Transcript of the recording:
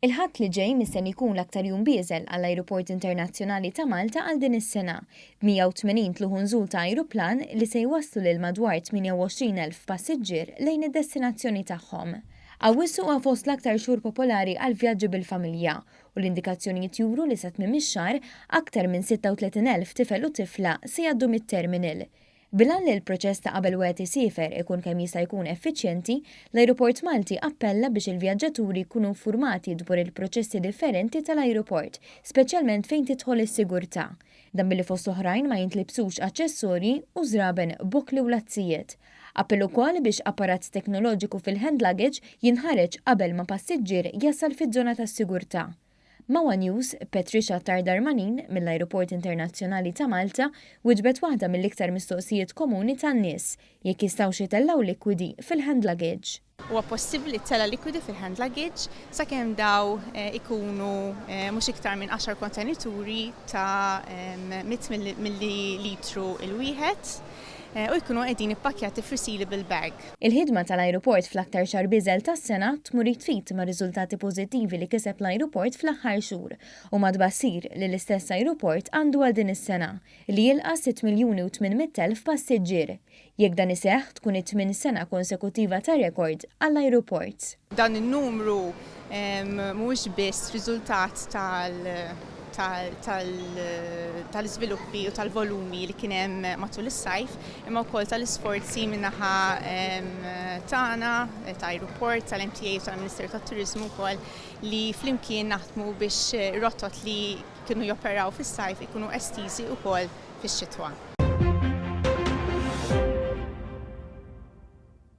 Il-ħadd li ġej mistenni jkun l-aktar jum bieżel għall-Ajruport Internazzjonali ta' Malta għal din is-sena, 180 tluħu ta' ajruplan li se jwasslu lil madwar 28,000 passiġġier lejn id-destinazzjoni tagħhom. Awwissu huwa fost l-aktar xhur popolari għal vjaġġi bil-familja u l-indikazzjonijiet juru li sa tmiem ix-xahar aktar minn 36,000 tifel u tifla se jgħaddu mit-terminal. Bilan li l-proċess ta' qabel wieħed isifer ikun kemm jista' jkun effiċjenti, l-Ajruport Malti appella biex il-vjaġġaturi jkunu informati dwar il-proċessi differenti tal-ajruport, speċjalment fejn tidħol is-sigurtà. Dan billi fost oħrajn ma jintlibsux aċċessorji u żraben bukli u lazzijiet. Appell ukoll biex apparat teknoloġiku fil-hand luggage jinħareġ qabel ma passiġġier jasal fiż-żona tas-sigurtà. Mawa News, Patricia Tardarmanin mill-Ajruport Internazzjonali ta' Malta wiġbet waħda mill-iktar mistoqsijiet komuni tan-nies jekk jistgħux jitellgħu likwidi fil-hand luggage. Huwa possibbli tella likwidi fil-hand luggage sakemm daw ikunu mhux iktar minn 10 kontenituri ta' 100 millilitru il-wieħed u jkunu qegħdin ippakjati f'resealable bag. Il-ħidma tal-ajruport fl-aktar xahar biżel tas-sena tmur jitfid ma' riżultati pożittivi li kiseb l-ajruport fl-aħħar xhur u ma tbassir li l-istess ajruport għandu għal din is-sena li jilqa' 6,800,000 passiġġier. Jekk dan iseħħ tkun it-tmien sena konsekutiva ta' rekord għall-ajruport. Dan in-numru mhux biss riżultat tal-iżviluppi u tal-volumi li kien hemm matul is-sajf, imma wkoll tal-isforzi min-naħa tagħna tal-Ajruport, tal-MTA u tal-Ministeru tat-Turiżmu wkoll li flimkien naħdmu biex rotot li kienu joperaw fis-sajf ikunu estiżi wkoll fix-xitwa.